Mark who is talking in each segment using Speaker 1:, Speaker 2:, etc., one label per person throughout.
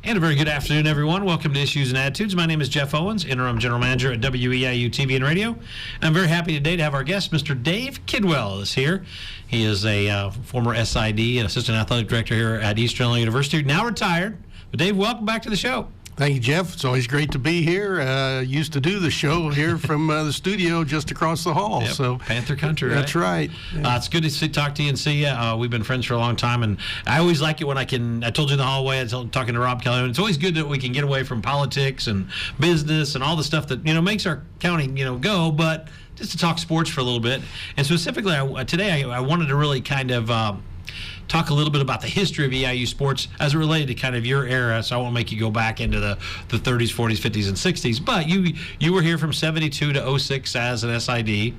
Speaker 1: And a very good afternoon, everyone. Welcome to Issues and Attitudes. My name is Jeff Owens, Interim General Manager at WEIU TV and Radio. I'm very happy today to have our guest, Mr. Dave Kidwell, is here. He is a former SID and Assistant Athletic Director here at Eastern Illinois University, now retired. But Dave, welcome back to the show.
Speaker 2: Thank you, Jeff. It's always great to be here. Used to do the show here from the studio just across the hall.
Speaker 1: Yep.
Speaker 2: So
Speaker 1: Panther Country,
Speaker 2: That's right.
Speaker 1: Yeah. It's good to talk to you and see you. We've been friends for a long time, and I always like it when I told you in the hallway, I was talking to Rob Kelly, and it's always good that we can get away from politics and business and all the stuff that, makes our county, go, but just to talk sports for a little bit. And specifically, today I wanted to really kind of talk a little bit about the history of EIU sports as it related to kind of your era. So I won't make you go back into the 30s, 40s, 50s, and 60s. But you were here from 72 to 06 as an SID.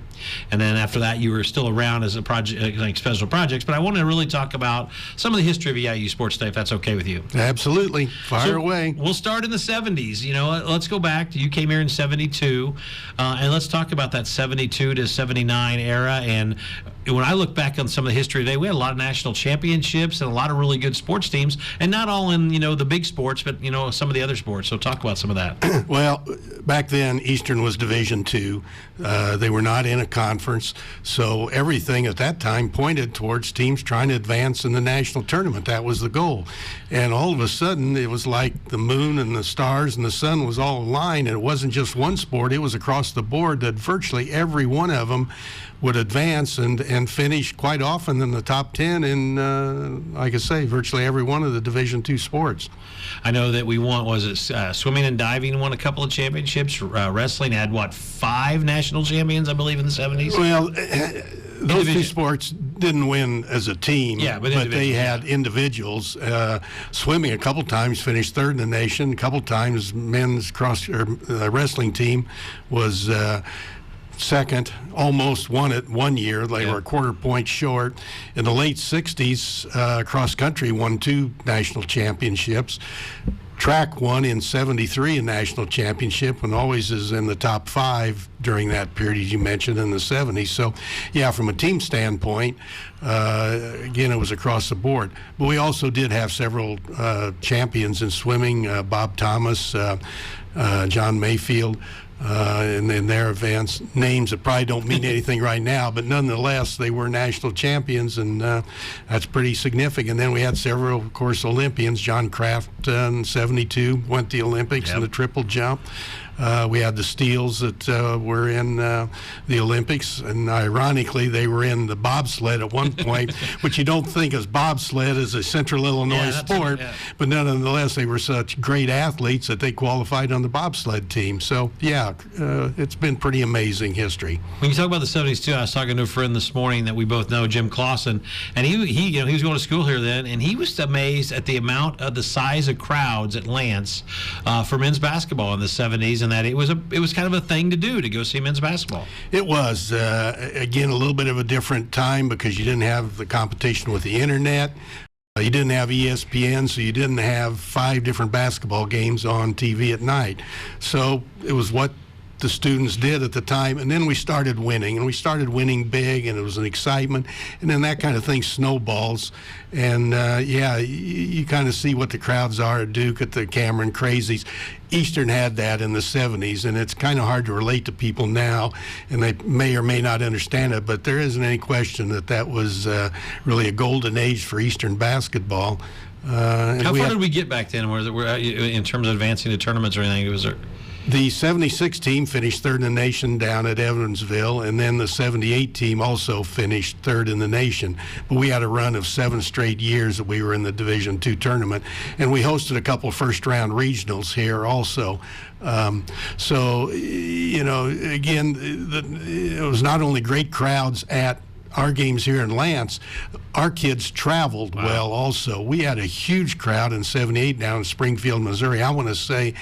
Speaker 1: And then after that, you were still around as a project, like special projects. But I want to really talk about some of the history of EIU sports today, if that's okay with you.
Speaker 2: Absolutely. Fire away.
Speaker 1: We'll start in the 70s. Let's go back. You came here in 72. And let's talk about that 72 to 79 era. And when I look back on some of the history today, we had a lot of national championships and a lot of really good sports teams, and not all in the big sports, but some of the other sports. So talk about some of that.
Speaker 2: Well, back then Eastern was Division II. They were not in a conference, so everything at that time pointed towards teams trying to advance in the national tournament. That was the goal. And all of a sudden, it was like the moon and the stars and the sun was all aligned, and it wasn't just one sport. It was across the board that virtually every one of them would advance and finish quite often in the top 10 in, like I say, virtually every one of the Division II sports.
Speaker 1: I know that we won, swimming and diving won a couple of championships. Wrestling had, 5 national champions, I believe, in the 70s?
Speaker 2: Well, those two sports didn't win as a team, but they had individuals. Swimming a couple times finished third in the nation. A couple times men's wrestling team was second, almost won it one year. They were a quarter point short. In the late 60s, cross country won 2 national championships. Track won in 73 a national championship, and always is in the top 5 during that period, as you mentioned, in the 70s. So, yeah, from a team standpoint, again, it was across the board. But we also did have several champions in swimming, Bob Thomas, John Mayfield, in their events, names that probably don't mean anything right now, but nonetheless, they were national champions, and that's pretty significant. Then we had several, of course, Olympians. John Kraft in 72 went to the Olympics in the triple jump. We had the Steels that were in the Olympics, and ironically, they were in the bobsled at one point, which you don't think of bobsled as a Central Illinois sport, but nonetheless, they were such great athletes that they qualified on the bobsled team. So, yeah, it's been pretty amazing history.
Speaker 1: When you talk about the 70s, too, I was talking to a friend this morning that we both know, Jim Clausen, and he was going to school here then, and he was amazed at the amount of the size of crowds at Lance for men's basketball in the 70s, and that it was kind of a thing to do, to go see men's basketball.
Speaker 2: It was, again, a little bit of a different time because you didn't have the competition with the internet. You didn't have ESPN, so you didn't have 5 different basketball games on TV at night. So it was what the students did at the time, and then we started winning, and we started winning big, and it was an excitement, and then that kind of thing snowballs, and you kind of see what the crowds are at Duke, at the Cameron Crazies. Eastern had that in the 70s, and it's kind of hard to relate to people now, and they may or may not understand it, but there isn't any question that was really a golden age for Eastern basketball.
Speaker 1: How far did we get back then, in terms of advancing to tournaments or anything?
Speaker 2: The 76 team finished third in the nation down at Evansville, and then the 78 team also finished third in the nation. But we had a run of 7 straight years that we were in the Division II tournament, and we hosted a couple first-round regionals here also. So, again, it was not only great crowds at our games here in Lance, our kids traveled well also. We had a huge crowd in 78 down in Springfield, Missouri. I want to say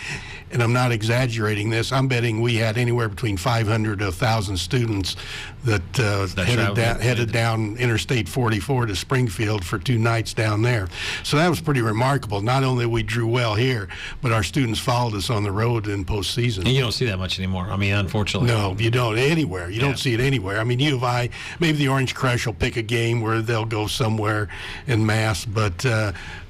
Speaker 2: and I'm not exaggerating this, I'm betting we had anywhere between 500 to 1,000 students that headed down Interstate 44 to Springfield for 2 nights down there. So that was pretty remarkable. Not only we drew well here, but our students followed us on the road in postseason.
Speaker 1: And you don't see that much anymore. I mean, unfortunately.
Speaker 2: No, you don't anywhere. You don't see it anywhere. I mean, U of I, maybe the Orange Crush will pick a game where they'll go somewhere en masse, but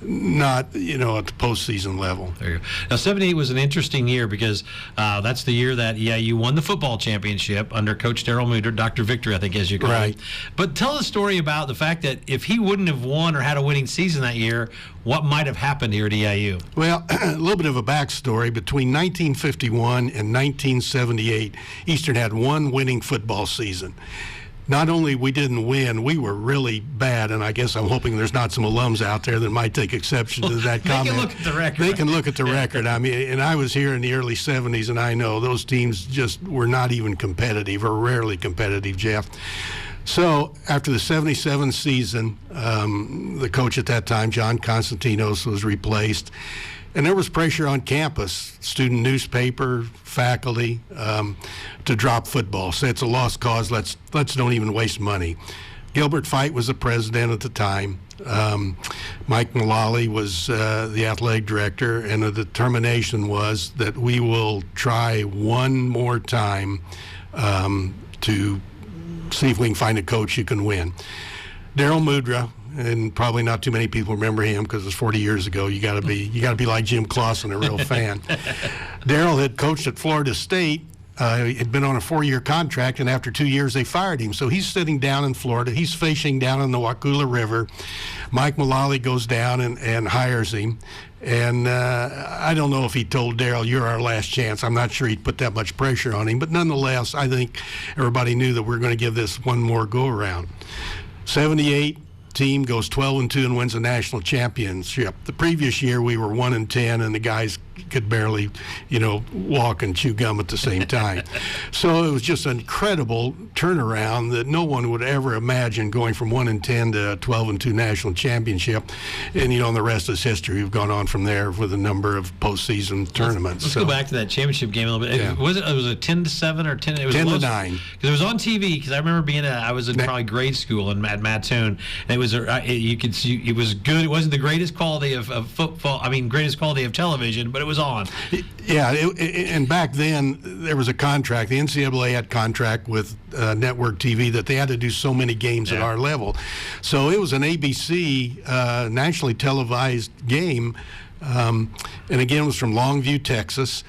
Speaker 2: not, at the postseason level.
Speaker 1: There you go. Now, 78 was an interesting year because that's the year that EIU won the football championship under Coach Darrell Muter, Dr. Victory, I think, as you call him. But tell a story about the fact that if he wouldn't have won or had a winning season that year, what might have happened here at EIU?
Speaker 2: Well, a little bit of a backstory. Between 1951 and 1978, Eastern had one winning football season. Not only we didn't win, we were really bad, and I guess I'm hoping there's not some alums out there that might take exception to that comment.
Speaker 1: They can look at the record.
Speaker 2: They can look at the record. I mean, and I was here in the early 70s, and I know those teams just were not even competitive, or rarely competitive, Jeff. So after the 77 season, the coach at that time, John Constantinos, was replaced. And there was pressure on campus, student newspaper, faculty, to drop football. Say it's a lost cause. Let's don't even waste money. Gilbert Fite was the president at the time. Mike Mullally was the athletic director, and the determination was that we will try one more time to see if we can find a coach who can win. Darrell Mudra, and probably not too many people remember him because it was 40 years ago. You got to be like Jim Clausen, a real fan. Darrell had coached at Florida State. Had been on a 4-year contract, and after 2 years they fired him. So he's sitting down in Florida. He's fishing down in the Waukulla River. Mike Mullally goes down and hires him. And I don't know if he told Darrell, "You're our last chance." I'm not sure he'd put that much pressure on him. But nonetheless, I think everybody knew that we're going to give this one more go-around. 78 team goes 12-2 and wins a national championship. The previous year we were 1-10, and the guys could barely, walk and chew gum at the same time. So it was just an incredible turnaround that no one would ever imagine, going from 1-10 to a 12-2 national championship. And the rest is history. We've gone on from there with a number of postseason tournaments.
Speaker 1: Let's go back to that championship game a little bit.
Speaker 2: Yeah.
Speaker 1: Was it 10-7 or 10? It was
Speaker 2: 10-9.
Speaker 1: Because it was on TV. Because I remember I was in probably grade school at Mattoon, and it was you could see it was good. It wasn't the greatest quality of football. I mean, greatest quality of television, but it was on.
Speaker 2: Yeah, and back then there was a contract. The NCAA had contract with network TV that they had to do so many games at our level. So it was an ABC nationally televised game, and again it was from Longview, Texas.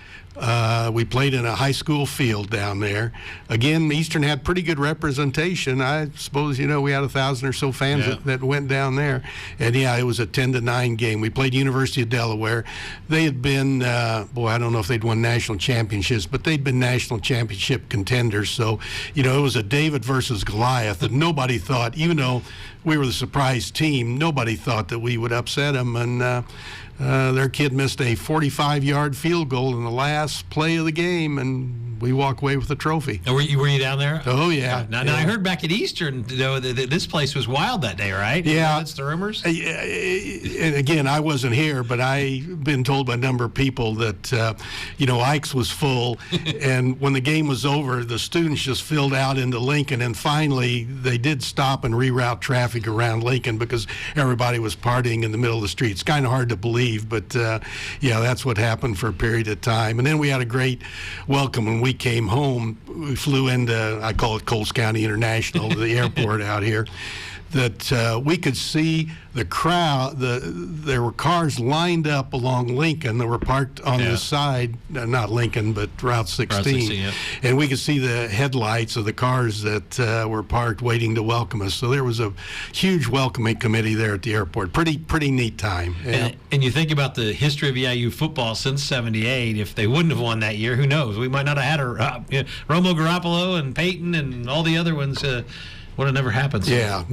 Speaker 2: We played in a high school field down there. Again, Eastern had pretty good representation. I suppose, we had 1,000 or so fans that went down there. And, it was a 10-9 game. We played University of Delaware. They had been, I don't know if they'd won national championships, but they'd been national championship contenders. So, it was a David versus Goliath that nobody thought, even though we were the surprise team, nobody thought that we would upset them. And their kid missed a 45-yard field goal in the last play of the game, and we walk away with the trophy.
Speaker 1: Were you down there?
Speaker 2: Oh, yeah.
Speaker 1: Now I heard back at Eastern, though, this place was wild that day, right?
Speaker 2: Yeah.
Speaker 1: That's the rumors?
Speaker 2: And again, I wasn't here, but I've been told by a number of people that, Ike's was full, and when the game was over, the students just filled out into Lincoln, and finally they did stop and reroute traffic around Lincoln because everybody was partying in the middle of the street. It's kind of hard to believe. But that's what happened for a period of time. And then we had a great welcome when we came home. We flew into, I call it Coles County International, the airport out here, that we could see the crowd. There were cars lined up along Lincoln that were parked on the side, not Lincoln, but Route 16. And we could see the headlights of the cars that were parked waiting to welcome us. So there was a huge welcoming committee there at the airport. Pretty neat time. Yeah.
Speaker 1: And you think about the history of EIU football since '78. If they wouldn't have won that year, who knows? We might not have had Romo Garoppolo and Peyton and all the other ones. would have never happened. So
Speaker 2: yeah,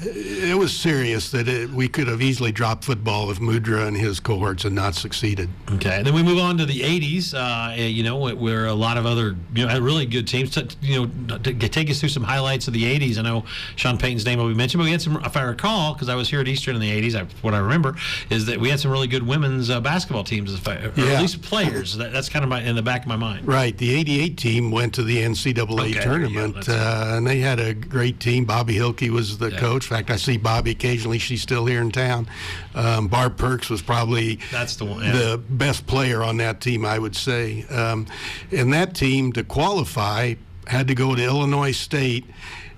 Speaker 2: it was serious that we could have easily dropped football if Mudra and his cohorts had not succeeded.
Speaker 1: Okay, and then we move on to the 80s, where a lot of other really good teams. Take us through some highlights of the 80s. I know Sean Payton's name will be mentioned, but we had some, if I recall, because I was here at Eastern in the 80s, what I remember is that we had some really good women's basketball teams, or at least players. That's kind of in the back of my mind.
Speaker 2: Right, the 88 team went to the NCAA tournament, and they had a great team. Bobby Hilke was the coach. In fact, I see Bobby occasionally. She's still here in town. Barb Perks was probably the best player on that team, I would say. And that team, to qualify, had to go to Illinois State.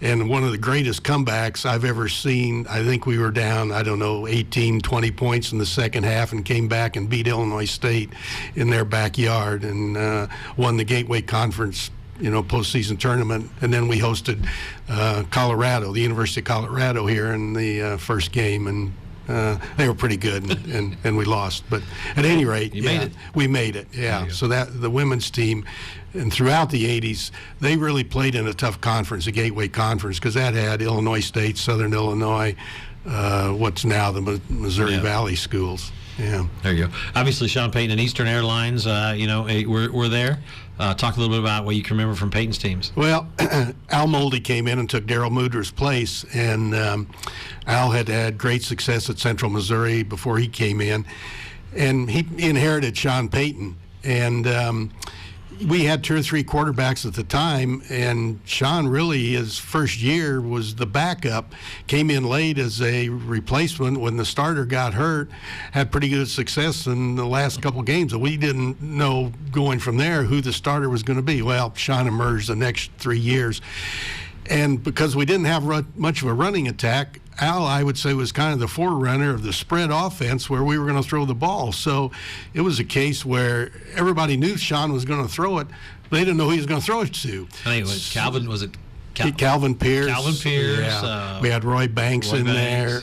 Speaker 2: And one of the greatest comebacks I've ever seen, I think we were down, 18, 20 points in the second half and came back and beat Illinois State in their backyard and won the Gateway Conference postseason tournament. And then we hosted Colorado, the University of Colorado here in the first game, and they were pretty good, and we lost. But at any rate, we made it. Yeah. So that the women's team, and throughout the 80s, they really played in a tough conference, the Gateway Conference, because that had Illinois State, Southern Illinois, what's now the Missouri Valley schools. Yeah.
Speaker 1: There you go. Obviously, Sean Payton and Eastern Airlines, were there. Talk a little bit about what you can remember from Payton's teams.
Speaker 2: Well, Al Moldy came in and took Daryl Mudra's place, and Al had great success at Central Missouri before he came in, and he inherited Sean Payton, and we had 2 or 3 quarterbacks at the time, and Sean really, his first year, was the backup, came in late as a replacement when the starter got hurt, had pretty good success in the last couple games, and we didn't know going from there who the starter was going to be. Well, Sean emerged the next 3 years, and because we didn't have much of a running attack, Al, I would say, was kind of the forerunner of the spread offense where we were going to throw the ball. So it was a case where everybody knew Sean was going to throw it. They didn't know who he was going to throw it to.
Speaker 1: I think it was Calvin. Was it
Speaker 2: Calvin Pierce?
Speaker 1: Calvin Pierce.
Speaker 2: Yeah. We had Roy Banks in there.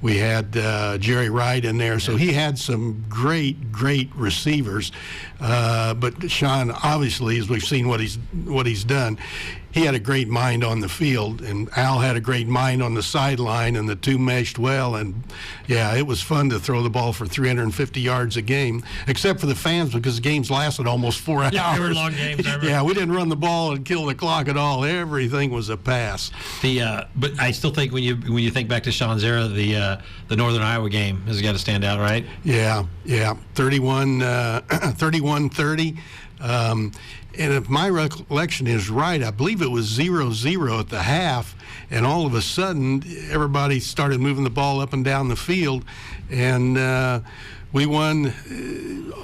Speaker 2: We had Jerry Wright in there. So he had some great receivers. But Sean, obviously, as we've seen what he's done, he had a great mind on the field, and Al had a great mind on the sideline, and the two meshed well. And it was fun to throw the ball for 350 yards a game, except for the fans, because the games lasted almost 4 hours.
Speaker 1: Yeah, they were long games.
Speaker 2: We didn't run the ball and kill the clock at all. Everything was a pass.
Speaker 1: But I still think when you think back to Sean's era, the Northern Iowa game has got to stand out, right?
Speaker 2: Yeah, 31-30. And if my recollection is right, I believe it was 0-0 at the half, and all of a sudden everybody started moving the ball up and down the field, and we won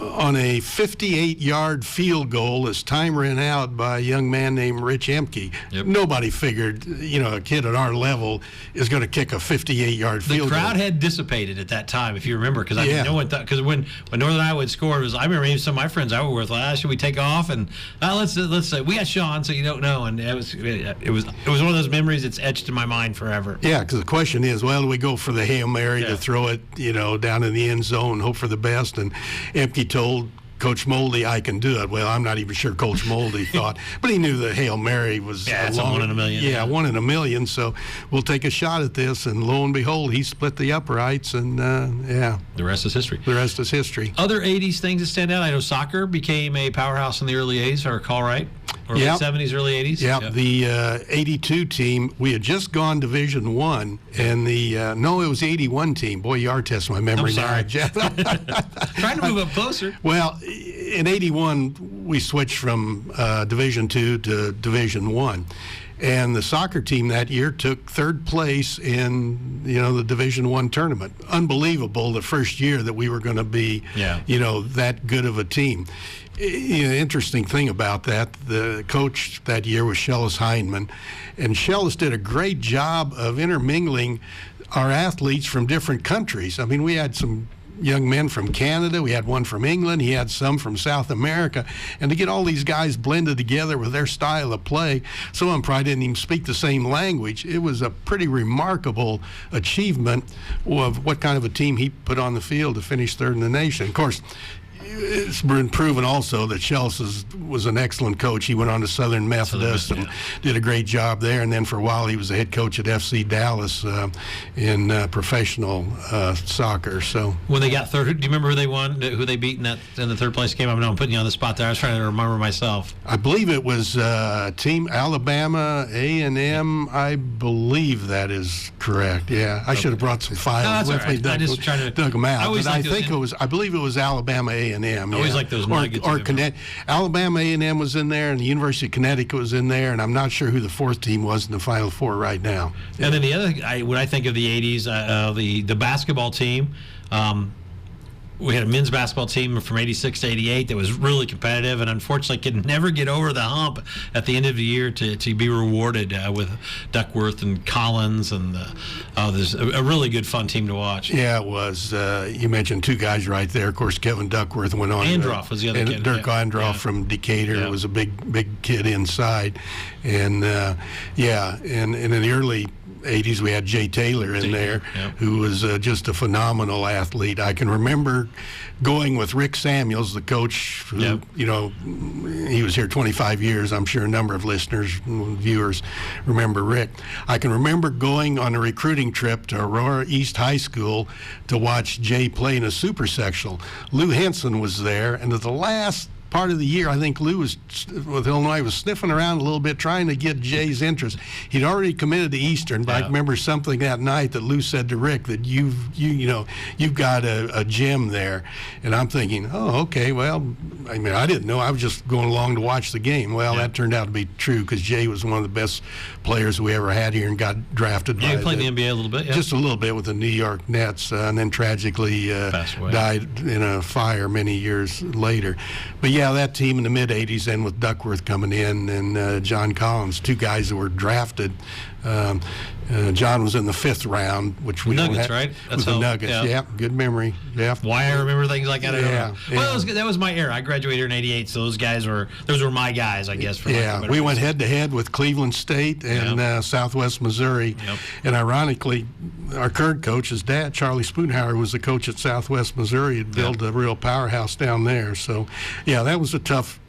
Speaker 2: on a 58-yard field goal as time ran out by a young man named Rich Emke. Yep. Nobody figured, a kid at our level is going to kick a 58-yard field goal. The
Speaker 1: crowd had dissipated at that time, if you remember, because no one thought, because when Northern Iowa had scored, I remember even some of my friends I were with, should we take off? And let's say we got Sean, so you don't know. And it was one of those memories that's etched in my mind forever.
Speaker 2: Yeah, because the question is, do we go for the Hail Mary to throw it, down in the end zone, hope for the best? And Emke told Coach Moldy, I can do it. Well, I'm not even sure Coach Moldy thought, but he knew the Hail Mary was
Speaker 1: it's a 1 in a million.
Speaker 2: Yeah, 1 in a million. So we'll take a shot at this, and lo and behold, he split the uprights, and
Speaker 1: the rest is history.
Speaker 2: The rest is history.
Speaker 1: Other 80s things that stand out. I know soccer became a powerhouse in the early 80s, if I recall right. Or late 70s, early 80s?
Speaker 2: Yeah, the 82 team, we had just gone Division I, and it was the 81 team. Boy, you are testing my memory.
Speaker 1: I'm sorry.
Speaker 2: Now, Jeff.
Speaker 1: Trying to move up closer.
Speaker 2: Well, in 81, we switched from Division II to Division I. And the soccer team that year took 3rd place in, the Division I tournament. Unbelievable, the first year that we were going to be, that good of a team. Interesting thing about that, the coach that year was Shellis Hindman, and Shellis did a great job of intermingling our athletes from different countries. I mean, we had some young men from Canada, we had one from England, he had some from South America, and to get all these guys blended together with their style of play, some of them probably didn't even speak the same language. It was a pretty remarkable achievement of what kind of a team he put on the field to finish 3rd in the nation. Of course, it's been proven also that Schultz was an excellent coach. He went on to Southern Methodist and did a great job there. And then for a while, he was the head coach at FC Dallas in professional soccer. So
Speaker 1: when they got third, do you remember who they won? Who they beat in the third place game? I know I'm putting you on the spot there. I was trying to remember myself.
Speaker 2: I believe it was Team Alabama A&M. I believe that is correct. Yeah, I should have brought some files with me. I just tried to dug them out. I believe it was Alabama A&M.
Speaker 1: I always like those nuggets.
Speaker 2: Or Alabama A&M was in there, and the University of Connecticut was in there, and I'm not sure who the fourth team was in the Final Four right now.
Speaker 1: And then the other, when I think of the 80s, the basketball team, we had a men's basketball team from 86 to 88 that was really competitive and unfortunately could never get over the hump at the end of the year to be rewarded with Duckworth and Collins. And there's a really good, fun team to watch.
Speaker 2: Yeah, it was. You mentioned two guys right there. Of course, Kevin Duckworth went on.
Speaker 1: Androff was the other kid.
Speaker 2: Dirk Androff from Decatur was a big kid inside. And, and in the early 80s, we had Jay Taylor in there, who was just a phenomenal athlete. I can remember going with Rick Samuels, the coach, who, he was here 25 years. I'm sure a number of listeners and viewers remember Rick. I can remember going on a recruiting trip to Aurora East High School to watch Jay play in a super sectional. Lou Henson was there, and at the last part of the year, I think Lou with Illinois was sniffing around a little bit, trying to get Jay's interest. He'd already committed to Eastern, but I remember something that night that Lou said to Rick that you've got a gem there, and I'm thinking, oh, okay, well, I mean, I didn't know. I was just going along to watch the game. Well, that turned out to be true because Jay was one of the best players we ever had here and got drafted.
Speaker 1: Yeah, he played in the NBA a little bit.
Speaker 2: Just a little bit with the New York Nets, and then tragically died in a fire many years later. But yeah, that team in the mid-'80s, then with Duckworth coming in and John Collins, two guys that were drafted. John was in the 5th round, which we
Speaker 1: Nuggets, right?
Speaker 2: That's the Nuggets. Yeah, good memory. Yeah.
Speaker 1: Why I remember things like that? I don't know. Well, that was my era. I graduated in '88, so those were my guys, I guess.
Speaker 2: We went head-to-head with Cleveland State and Southwest Missouri, and ironically, our current coach, his dad, Charlie Spoonhauer, was the coach at Southwest Missouri. He'd built a real powerhouse down there. So, yeah, that was a tough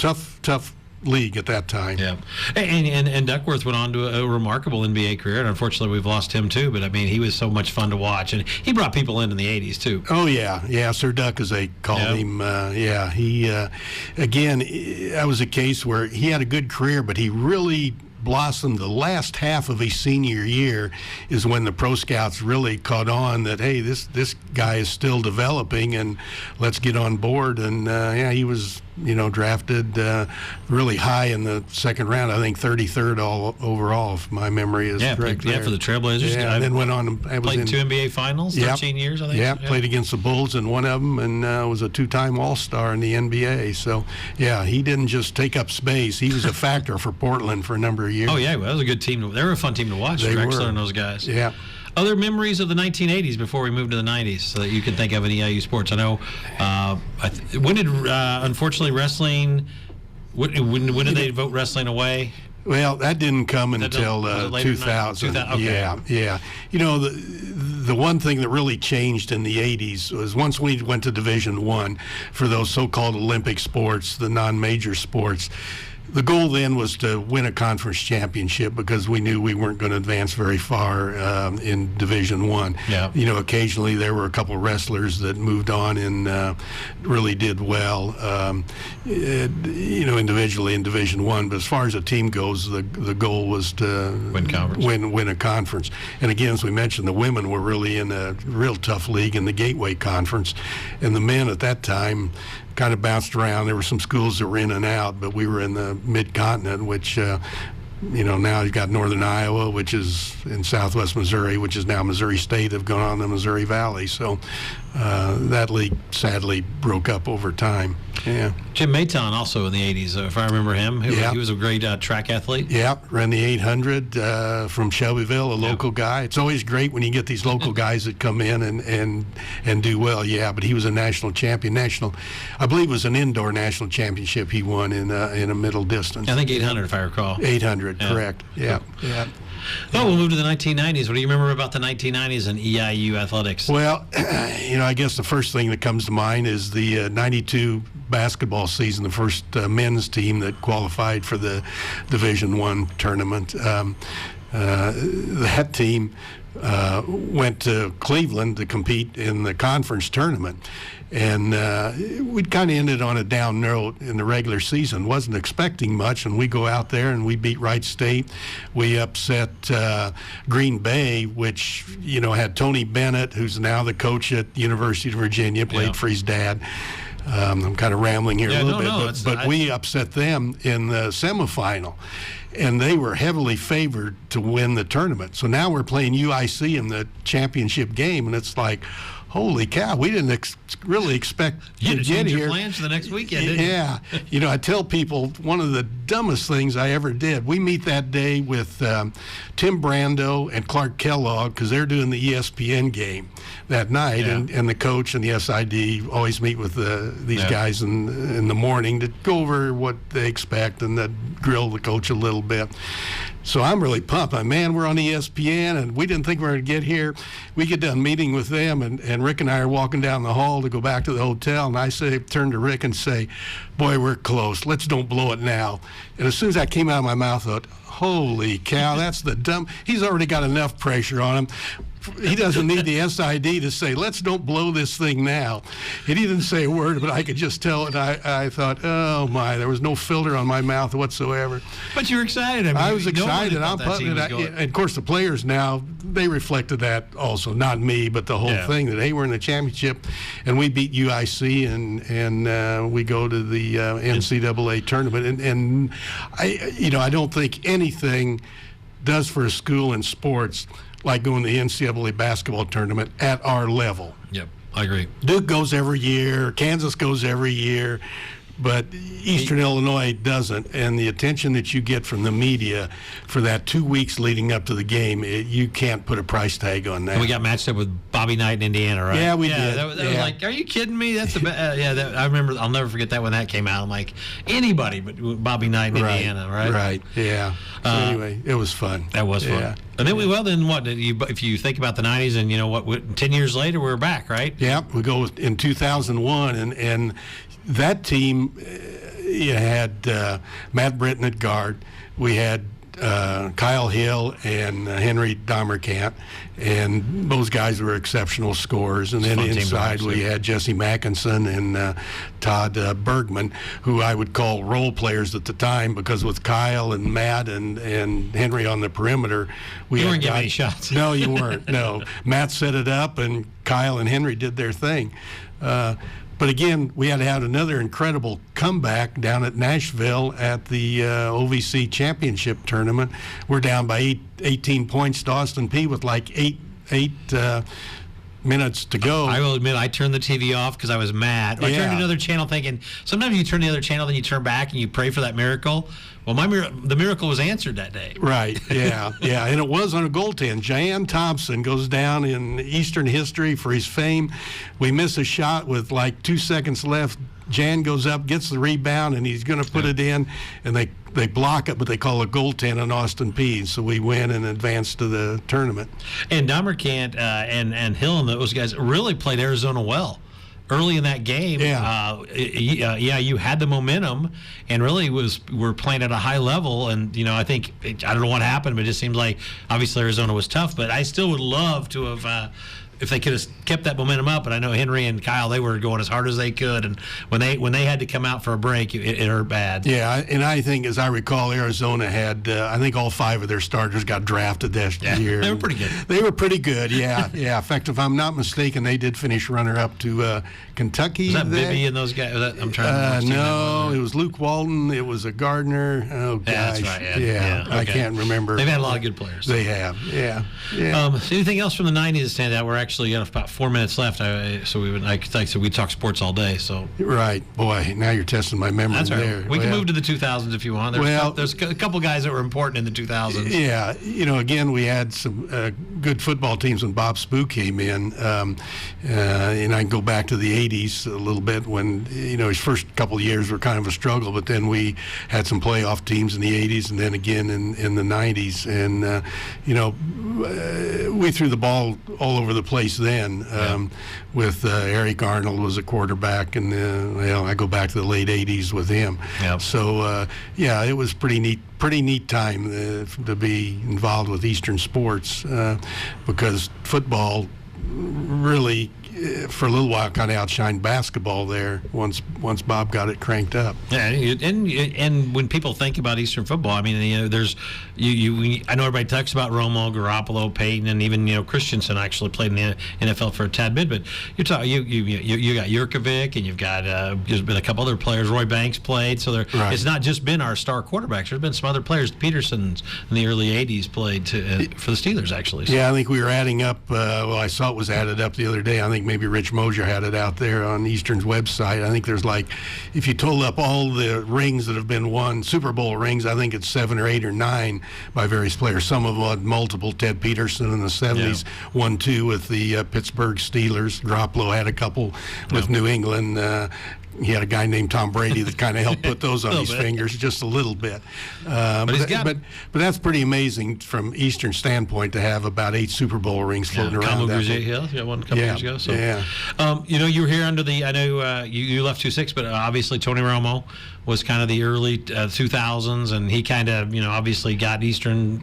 Speaker 2: league at that time.
Speaker 1: Yeah, and Duckworth went on to a remarkable NBA career, and unfortunately we've lost him too. But I mean, he was so much fun to watch, and he brought people in the '80s too.
Speaker 2: Oh yeah, Sir Duck, as they called him. He again, that was a case where he had a good career, but he really blossomed. The last half of his senior year is when the pro scouts really caught on that, hey, this guy is still developing, and let's get on board. And he was drafted really high in the second round. I think 33rd overall, if my memory is correct.
Speaker 1: For the Trailblazers.
Speaker 2: Yeah, and then went on.
Speaker 1: Played in 2 NBA Finals, 13 years, I think.
Speaker 2: Yeah, played against the Bulls in one of them, and was a 2-time All-Star in the NBA. So, yeah, he didn't just take up space. He was a factor for Portland for a number of years.
Speaker 1: Oh, yeah, well, that was a good team. They were a fun team to watch, Drexler and those guys.
Speaker 2: Yeah.
Speaker 1: Other memories of the 1980s before we moved to the 90s so that you can think of in EIU sports? I know, when did, unfortunately, wrestling, when did they vote wrestling away?
Speaker 2: Well, that didn't come until 2000.
Speaker 1: Okay.
Speaker 2: Yeah. The one thing that really changed in the 80s was once we went to Division I for those so-called Olympic sports, the non-major sports, the goal then was to win a conference championship because we knew we weren't going to advance very far in Division I.
Speaker 1: Yeah.
Speaker 2: Occasionally there were a couple of wrestlers that moved on and really did well, individually in Division I. But as far as a team goes, the goal was to win a conference. And again, as we mentioned, the women were really in a real tough league in the Gateway Conference, and the men at that time kind of bounced around. There were some schools that were in and out, but we were in the mid-continent, which, now you've got Northern Iowa, which is in southwest Missouri, which is now Missouri State, have gone on the Missouri Valley. So that league sadly broke up over time. Yeah.
Speaker 1: Jim Mayton also in the 80s, if I remember him. He was a great track athlete.
Speaker 2: Yeah, ran the 800 from Shelbyville, a local guy. It's always great when you get these local guys that come in and do well. Yeah, but he was a national champion. I believe it was an indoor national championship he won in a middle distance.
Speaker 1: I think 800, if I recall.
Speaker 2: 800, correct. Yeah.
Speaker 1: Oh, we'll move to the 1990s. What do you remember about the 1990s in EIU athletics?
Speaker 2: Well, I guess the first thing that comes to mind is the 92 basketball season, the first men's team that qualified for the Division I tournament. That team went to Cleveland to compete in the conference tournament. And we'd kind of ended on a down note in the regular season. Wasn't expecting much, and we go out there and we beat Wright State. We upset Green Bay, which had Tony Bennett, who's now the coach at the University of Virginia, played for his dad. I'm kind of rambling here a little bit, but we upset them in the semifinal. And they were heavily favored to win the tournament. So now we're playing UIC in the championship game, and it's like, holy cow, we didn't really expect to get here.
Speaker 1: Your plans for the next weekend, didn't
Speaker 2: you? Yeah. I tell people one of the dumbest things I ever did, we meet that day with Tim Brando and Clark Kellogg because they're doing the ESPN game that night, and the coach and the SID always meet with these guys in the morning to go over what they expect and then grill the coach a little bit. So I'm really pumped. Man, we're on ESPN, and we didn't think we were going to get here. We get done meeting with them, and Rick and I are walking down the hall to go back to the hotel, and I turn to Rick and say, boy, we're close. Let's don't blow it now. And as soon as that came out of my mouth, I thought, holy cow, that's the dumb. He's already got enough pressure on him. He doesn't need the SID to say, let's don't blow this thing now. He didn't say a word, but I could just tell it. I thought, oh, my, there was no filter on my mouth whatsoever.
Speaker 1: But you were excited.
Speaker 2: I was excited. And, of course, the players now, they reflected that also. Not me, but the whole thing, that, hey, we're in the championship, and we beat UIC, and we go to the NCAA tournament. And I don't think anything does for a school in sports like going to the NCAA basketball tournament at our level.
Speaker 1: Yep, I agree.
Speaker 2: Duke goes every year, Kansas goes every year, but Eastern Illinois doesn't. And the attention that you get from the media for that 2 weeks leading up to the game, you can't put a price tag on that.
Speaker 1: And we got matched up with Bobby Knight in Indiana, right?
Speaker 2: Yeah, we did.
Speaker 1: That was like, are you kidding me? That's the best. I remember. I'll never forget that when that came out. I'm like, anybody but Bobby Knight in Indiana, right?
Speaker 2: Right. Yeah. So anyway, it was fun.
Speaker 1: That was fun.
Speaker 2: Yeah.
Speaker 1: And then what? If you think about the 90s, and 10 years later, we're back, right?
Speaker 2: Yeah, we go in 2001, and that team, you had Matt Britton at guard. We had Kyle Hill and Henry Damerkamp, and those guys were exceptional scorers. And then inside we had Jesse Mackinson and Todd Bergman, who I would call role players at the time, because with Kyle and Matt and Henry on the perimeter,
Speaker 1: you weren't getting any shots.
Speaker 2: No, you weren't. No, Matt set it up, and Kyle and Henry did their thing. But again, we had to have another incredible comeback down at Nashville at the OVC championship tournament. We're down by 18 points to Austin Peay with like eight minutes to go.
Speaker 1: I will admit, I turned the TV off because I was mad. I turned to another channel thinking, sometimes you turn the other channel, then you turn back and you pray for that miracle. Well, the miracle was answered that day.
Speaker 2: Right, yeah, yeah, and it was on a goaltend. Jan Thompson goes down in Eastern history for his fame. We miss a shot with like 2 seconds left. Jan goes up, gets the rebound, and he's going to put it in, and they block it, but they call it goaltend on Austin Peay. So we win and advance to the tournament.
Speaker 1: And Damerkamp and Hill and those guys really played Arizona well early in that game. You had the momentum, and really were playing at a high level. And I think I don't know what happened, but it just seems like obviously Arizona was tough. But I still would love to have. If they could have kept that momentum up, but I know Henry and Kyle, they were going as hard as they could, and when they had to come out for a break, it hurt bad.
Speaker 2: Yeah, and I think, as I recall, Arizona had I think all 5 of their starters got drafted this year.
Speaker 1: They were pretty good.
Speaker 2: They were pretty good. Yeah, yeah. In fact, if I'm not mistaken, they did finish runner-up to Kentucky.
Speaker 1: Was that Bibby and those guys? I'm trying to
Speaker 2: no, it was Luke Walton. It was a Gardner. Oh gosh,
Speaker 1: that's right. Yeah.
Speaker 2: I can't remember.
Speaker 1: They've had a lot of good players.
Speaker 2: They have. Yeah.
Speaker 1: Anything else from the '90s that stand out? We're actually about 4 minutes left. So we would, like I said, we talk sports all day. So
Speaker 2: right, boy. Now you're testing my memory.
Speaker 1: That's right.
Speaker 2: There.
Speaker 1: We can move to the 2000s if you want. There's a couple guys that were important in the 2000s.
Speaker 2: Yeah, again, we had some good football teams when Bob Spoo came in, and I can go back to the 80s a little bit when his first couple of years were kind of a struggle, but then we had some playoff teams in the 80s and then again in the 90s, and we threw the ball all over the place then. With Eric Arnold was a quarterback, and I go back to the late 80s with him. Yep. So it was pretty neat time to be involved with Eastern sports because football really for a little while kind of outshined basketball there once Bob got it cranked up.
Speaker 1: Yeah, and when people think about Eastern football, I mean, there's I know everybody talks about Romo, Garoppolo, Peyton, and even Christensen actually played in the NFL for a tad bit. But you got Jurkovic, and you've got there's been a couple other players. Roy Banks played, so it's not just been our star quarterbacks. There's been some other players. Peterson's in the early '80s played for the Steelers actually. So.
Speaker 2: Yeah, I think we were adding up. I saw it was added up the other day. I think maybe Rich Mosier had it out there on Eastern's website. I think there's if you total up all the rings that have been won, Super Bowl rings, I think it's 7 or 8 or 9 by various players. Some of them had multiple. Ted Peterson in the 70s won 2 with the Pittsburgh Steelers. Garoppolo had a couple with New England. He had a guy named Tom Brady that kind of helped put those on his fingers just a little bit. But that's pretty amazing from Eastern standpoint to have about 8 Super Bowl rings floating around.
Speaker 1: Hill, one a couple years ago. So, you were here under the. I know you left 2-6, but obviously Tony Romo was kind of the early 2000s, and he kind of obviously got Eastern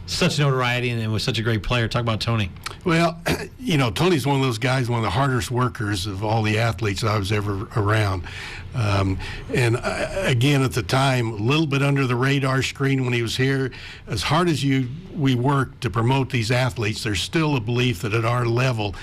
Speaker 1: such notoriety and was such a great player. Talk about Tony.
Speaker 2: Well, Tony's one of those guys, one of the hardest workers of all the athletes I was ever around. Again, at the time, a little bit under the radar screen when he was here. As hard as we worked to promote these athletes, there's still a belief that at our level,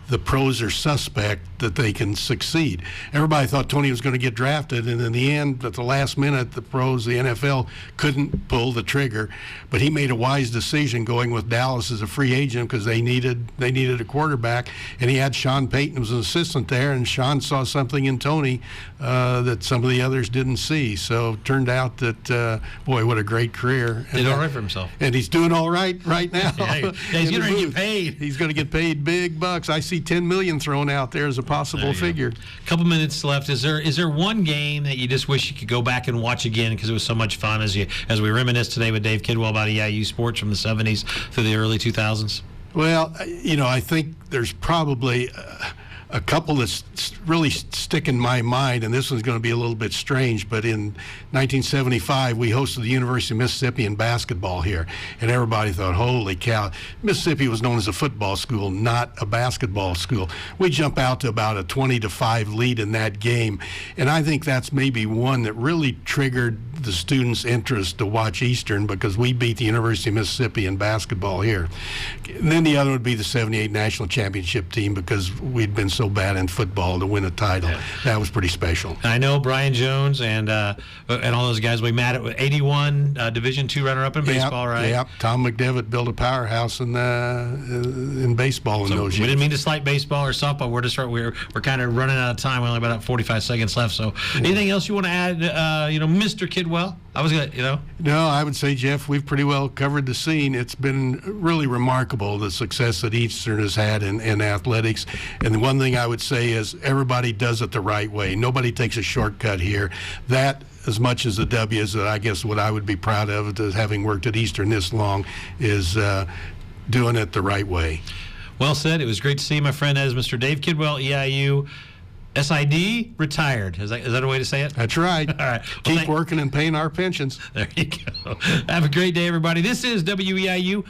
Speaker 2: the pros are suspect that they can succeed. Everybody thought Tony was going to get drafted, and in the end, at the last minute, the pros, the NFL, couldn't pull the trigger. But he made a wise decision going with Dallas as a free agent because they needed a quarterback, and he had Sean Payton as an assistant there, and Sean saw something in Tony that some of the others didn't see. So it turned out that, boy, what a great career.
Speaker 1: Did all right for himself.
Speaker 2: And he's doing all right now.
Speaker 1: He's going to get paid.
Speaker 2: He's going to get paid big bucks. I see $10 million thrown out there as a possible figure.
Speaker 1: A couple minutes left. Is there one game that you just wish you could go back and watch again because it was so much fun as we reminisce today with Dave Kidwell about EIU sports from the 70s through the early 2000s?
Speaker 2: Well, I think there's probably a couple that really stick in my mind, and this one's going to be a little bit strange, but in 1975, we hosted the University of Mississippi in basketball here, and everybody thought, holy cow. Mississippi was known as a football school, not a basketball school. We jump out to about a 20-5 lead in that game, and I think that's maybe one that really triggered the students' interest to watch Eastern because we beat the University of Mississippi in basketball here. And then the other would be the 78 National Championship team because we'd been so bad in football to win a title. Yeah. That was pretty special.
Speaker 1: I know Brian Jones and all those guys. We met at 81 Division II runner-up in baseball, right?
Speaker 2: Yeah. Tom McDevitt built a powerhouse in baseball in those years.
Speaker 1: We didn't mean to slight baseball or softball. We're kind of running out of time. We only have about 45 seconds left. So, anything else you want to add? Mr. Kidwell. I was gonna,
Speaker 2: No, I would say, Jeff, we've pretty well covered the scene. It's been really remarkable the success that Eastern has had in athletics. And the one thing I would say is everybody does it the right way. Nobody takes a shortcut here. That, as much as the W is, I guess what I would be proud of, having worked at Eastern this long, is doing it the right way.
Speaker 1: Well said. It was great to see you, my friend. That is Mr. Dave Kidwell, EIU. SID, retired. Is that a way to say it?
Speaker 2: That's right. All right. Keep working and paying our pensions.
Speaker 1: There you go. Have a great day, everybody. This is WEIU.